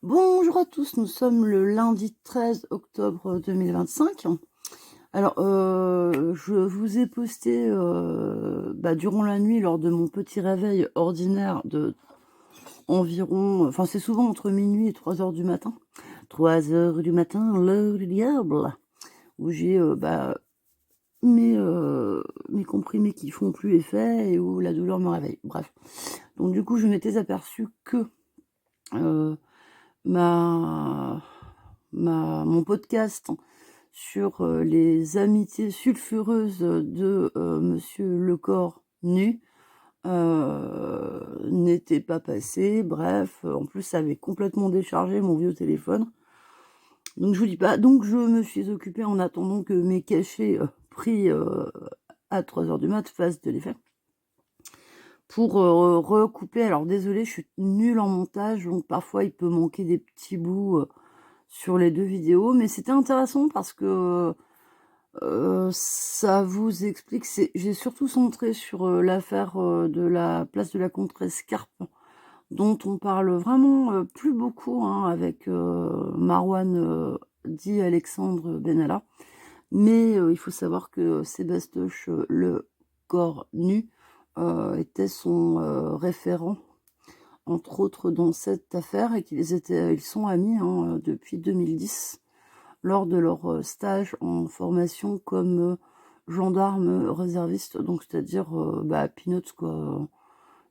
Bonjour à tous, nous sommes le lundi 13 octobre 2025. Alors, je vous ai posté durant la nuit, lors de mon petit réveil ordinaire de environ... Enfin, c'est souvent entre minuit et 3 heures du matin. 3 heures du matin, l'heure du diable, où j'ai mes comprimés qui font plus effet et où la douleur me réveille. Bref. Donc, du coup, je m'étais aperçue que... euh, mon podcast sur les amitiés sulfureuses de Monsieur Lecor nu n'était pas passé. Bref, en plus, ça avait complètement déchargé mon vieux téléphone. Donc, je vous dis pas. Donc, je me suis occupée en attendant que mes cachets pris à 3 heures du mat fassent de l'effet. Pour recouper. Alors, désolé, je suis nulle en montage, donc parfois, il peut manquer des petits bouts sur les deux vidéos, mais c'était intéressant parce que ça vous explique. J'ai surtout centré sur l'affaire de la place de la Contrescarpe, dont on parle vraiment plus beaucoup avec Marwan dit Alexandre Benalla. Mais il faut savoir que Sébastoche le corps nu était son référent, entre autres, dans cette affaire, et ils sont amis depuis 2010, lors de leur stage en formation comme gendarme réserviste, donc c'est-à-dire peanuts, quoi.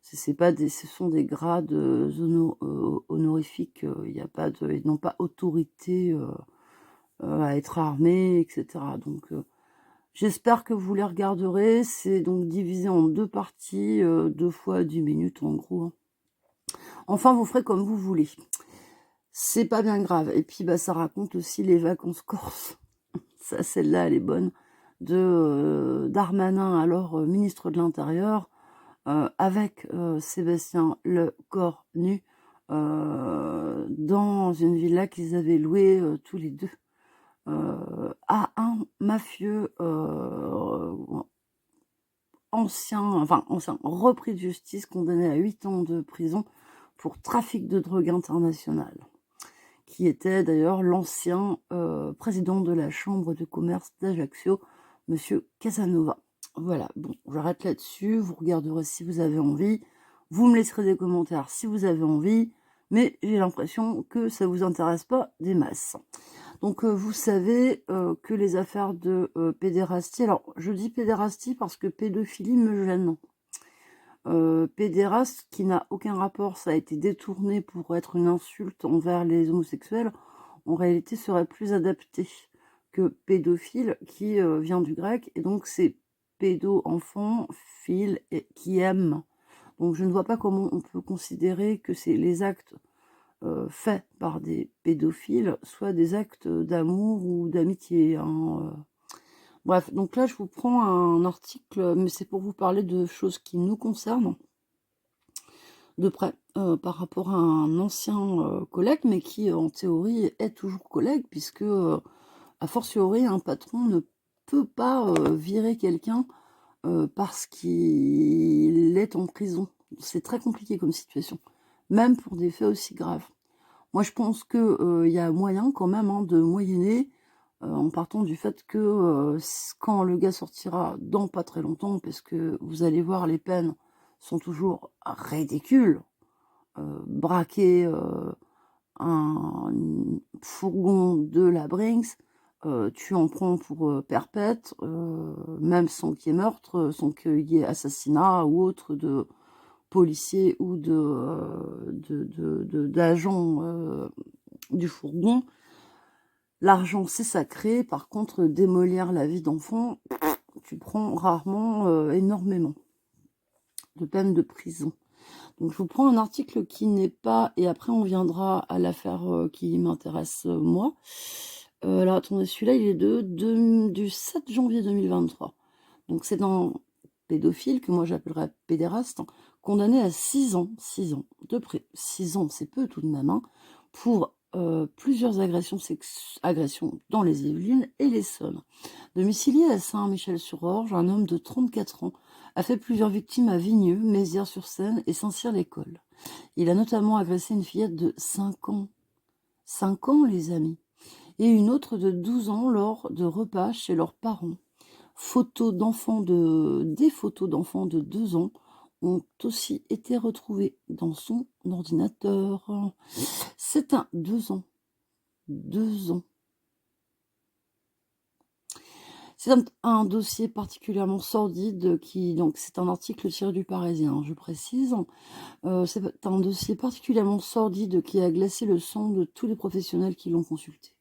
Ce sont des grades honorifiques, ils n'ont pas autorité à être armés, etc. Donc j'espère que vous les regarderez. C'est donc divisé en deux parties, 2 fois 10 minutes en gros. Enfin, vous ferez comme vous voulez. C'est pas bien grave. Et puis, ça raconte aussi les vacances corse. Ça, celle-là, elle est bonne. De Darmanin, alors ministre de l'Intérieur, avec Sébastien Lecornu, dans une villa qu'ils avaient louée tous les deux à un mafieux ancien repris de justice, condamné à 8 ans de prison pour trafic de drogue internationale, qui était d'ailleurs l'ancien président de la chambre de commerce d'Ajaccio, monsieur Casanova. Voilà, bon, j'arrête là-dessus, vous regarderez si vous avez envie, vous me laisserez des commentaires si vous avez envie, mais j'ai l'impression que ça vous intéresse pas des masses. Donc vous savez que les affaires de pédérastie, alors je dis pédérastie parce que pédophilie me gêne. Pédéraste qui n'a aucun rapport, ça a été détourné pour être une insulte envers les homosexuels, en réalité serait plus adapté que pédophile, qui vient du grec, et donc c'est pédo, enfant, phile, et qui aime. Donc je ne vois pas comment on peut considérer que c'est les actes faits par des pédophiles, soit des actes d'amour ou d'amitié. Bref, donc là je vous prends un article, mais c'est pour vous parler de choses qui nous concernent de près, par rapport à un ancien collègue, mais qui en théorie est toujours collègue, puisque a fortiori un patron ne peut pas virer quelqu'un parce qu'il est en prison. C'est très compliqué comme situation, même pour des faits aussi graves. Moi, je pense que y a moyen quand même de moyenner en partant du fait que quand le gars sortira dans pas très longtemps, parce que vous allez voir, les peines sont toujours ridicules. Braquer un fourgon de la Brinks, tu en prends pour perpète, même sans qu'il y ait meurtre, sans qu'il y ait assassinat ou autre de policiers ou d'agents du fourgon. L'argent, c'est sacré. Par contre, démolir la vie d'enfant, tu prends rarement énormément de peine de prison. Donc je vous prends un article qui n'est pas... Et après, on viendra à l'affaire qui m'intéresse moi. Alors attendez, celui-là, il est du 7 janvier 2023. Donc c'est dans pédophile, que moi j'appellerais pédéraste, condamné à 6 ans, 6 ans, 6 ans, c'est peu tout de même, pour plusieurs agressions dans les Yvelines et l'Essonne. Domicilié à Saint-Michel-sur-Orge, un homme de 34 ans a fait plusieurs victimes à Vigneux, Mézières-sur-Seine et Saint-Cyr-l'École. Il a notamment agressé une fillette de 5 ans 5 ans, les amis. Et une autre de 12 ans lors de repas chez leurs parents. Des photos d'enfants de 2 ans ont aussi été retrouvées dans son ordinateur. C'est un 2 ans. 2 ans. C'est un dossier particulièrement sordide donc c'est un article tiré du Parisien, je précise. C'est un dossier particulièrement sordide qui a glacé le sang de tous les professionnels qui l'ont consulté.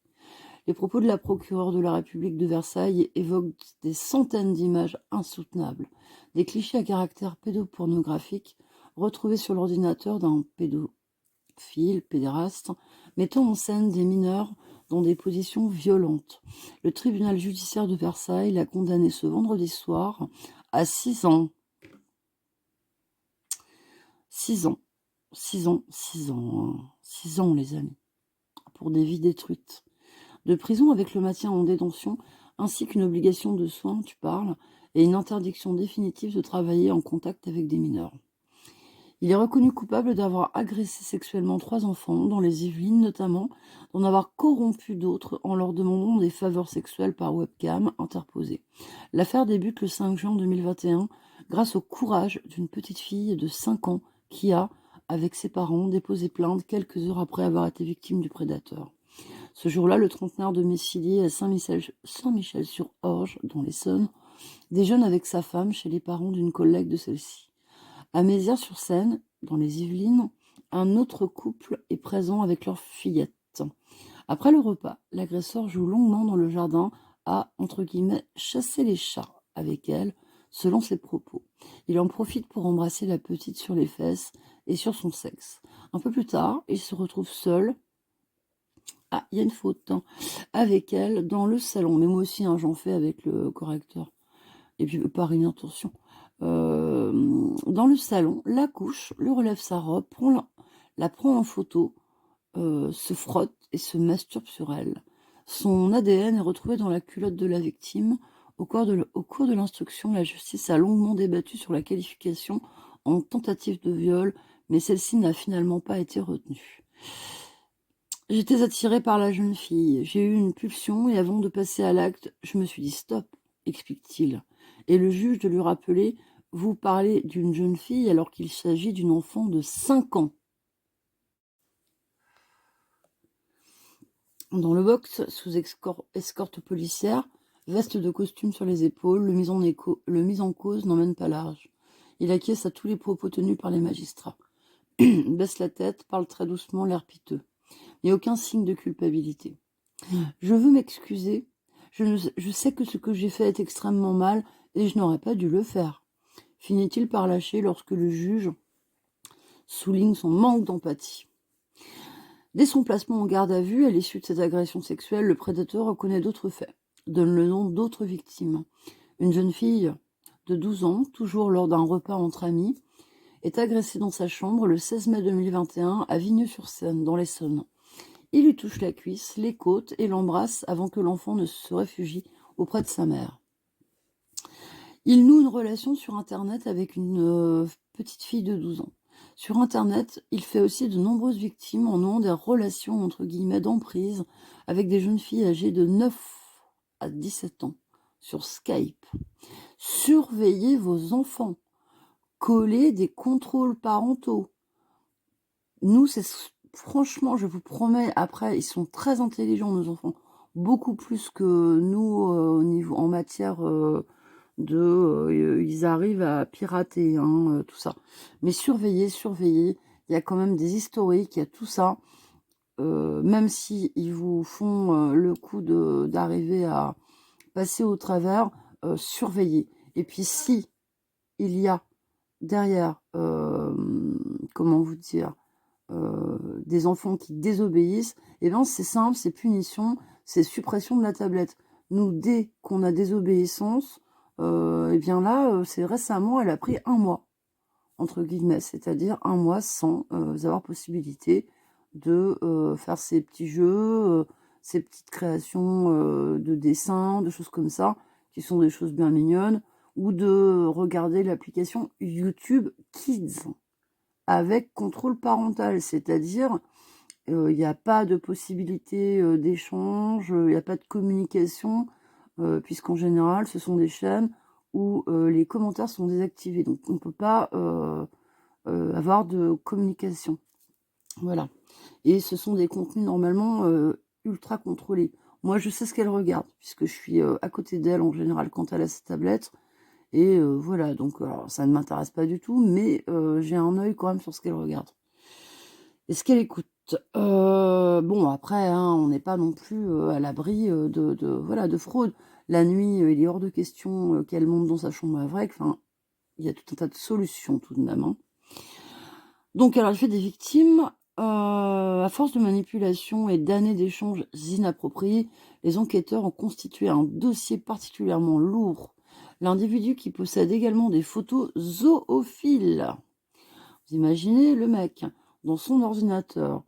Les propos de la procureure de la République de Versailles évoquent des centaines d'images insoutenables, des clichés à caractère pédopornographique retrouvés sur l'ordinateur d'un pédophile, pédéraste, mettant en scène des mineurs dans des positions violentes. Le tribunal judiciaire de Versailles l'a condamné ce vendredi soir à 6 ans. 6 ans. 6 ans, 6 ans, 6 ans, les amis, pour des vies détruites. De prison avec le maintien en détention, ainsi qu'une obligation de soins, tu parles, et une interdiction définitive de travailler en contact avec des mineurs. Il est reconnu coupable d'avoir agressé sexuellement 3 enfants, dans les Yvelines notamment, d'en avoir corrompu d'autres en leur demandant des faveurs sexuelles par webcam interposée. L'affaire débute le 5 juin 2021 grâce au courage d'une petite fille de 5 ans qui a, avec ses parents, déposé plainte quelques heures après avoir été victime du prédateur. Ce jour-là, le trentenaire domicilié à Saint-Michel-sur-Orge, dans l'Essonne, déjeune avec sa femme chez les parents d'une collègue de celle-ci. À Mézières-sur-Seine, dans les Yvelines, un autre couple est présent avec leur fillette. Après le repas, l'agresseur joue longuement dans le jardin à, entre guillemets, chasser les chats avec elle, selon ses propos. Il en profite pour embrasser la petite sur les fesses et sur son sexe. Un peu plus tard, il se retrouve seul. Ah, il y a une faute, hein, avec elle dans le salon. Mais moi aussi, hein, j'en fais avec le correcteur. Et puis, par inattention. Dans le salon, la couche, lui relève sa robe, la prend en photo, se frotte et se masturbe sur elle. Son ADN est retrouvé dans la culotte de la victime. Au cours de l'instruction, la justice a longuement débattu sur la qualification en tentative de viol, mais celle-ci n'a finalement pas été retenue. J'étais attirée par la jeune fille. J'ai eu une pulsion et avant de passer à l'acte, je me suis dit stop, explique-t-il. Et le juge de lui rappeler, vous parlez d'une jeune fille alors qu'il s'agit d'une enfant de 5 ans. Dans le box, sous escorte policière, veste de costume sur les épaules, le mis en cause n'emmène pas large. Il acquiesce à tous les propos tenus par les magistrats. Baisse la tête, parle très doucement, l'air piteux. Il n'y a aucun signe de culpabilité. Je veux m'excuser. Je sais que ce que j'ai fait est extrêmement mal et je n'aurais pas dû le faire. Finit-il par lâcher lorsque le juge souligne son manque d'empathie. Dès son placement en garde à vue, à l'issue de cette agression sexuelle, le prédateur reconnaît d'autres faits, donne le nom d'autres victimes. Une jeune fille de 12 ans, toujours lors d'un repas entre amis, est agressée dans sa chambre le 16 mai 2021 à Vigneux-sur-Seine, dans l'Essonne. Il lui touche la cuisse, les côtes et l'embrasse avant que l'enfant ne se réfugie auprès de sa mère. Il noue une relation sur Internet avec une petite fille de 12 ans. Sur Internet, il fait aussi de nombreuses victimes en nouant des relations entre guillemets d'emprise avec des jeunes filles âgées de 9 à 17 ans sur Skype. Surveillez vos enfants. Collez des contrôles parentaux. Nous, c'est franchement, je vous promets, après, ils sont très intelligents, nos enfants, beaucoup plus que nous au niveau en matière ils arrivent à pirater tout ça. Mais surveillez, il y a quand même des historiques, il y a tout ça. Même si ils vous font le coup d'arriver à passer au travers, surveillez. Et puis si il y a derrière, comment vous dire, des enfants qui désobéissent, et bien c'est simple, c'est punition, c'est suppression de la tablette. Nous, dès qu'on a désobéissance, et bien là, c'est récemment, elle a pris 1 mois, entre guillemets, c'est-à-dire 1 mois sans avoir possibilité de faire ces petits jeux, ces petites créations de dessins, de choses comme ça, qui sont des choses bien mignonnes, ou de regarder l'application YouTube Kids avec contrôle parental, c'est-à-dire il y a pas de possibilité, d'échange, il y a pas de communication, puisqu'en général, ce sont des chaînes où, les commentaires sont désactivés. Donc on peut pas, avoir de communication. Voilà, et ce sont des contenus normalement, ultra contrôlés. Moi, je sais ce qu'elle regarde puisque je suis, à côté d'elle en général quand elle a sa tablette et voilà, donc alors ça ne m'intéresse pas du tout, mais j'ai un œil quand même sur ce qu'elle regarde et ce qu'elle écoute. Bon après, hein, on n'est pas non plus, à l'abri, de voilà, de fraude. La nuit, il est hors de question, qu'elle monte dans sa chambre avec, enfin, il y a tout un tas de solutions tout de même, hein. Donc alors, le fait des victimes, à force de manipulation et d'années d'échanges inappropriés, les enquêteurs ont constitué un dossier particulièrement lourd. L'individu qui possède également des photos zoophiles. Vous imaginez le mec, dans son ordinateur,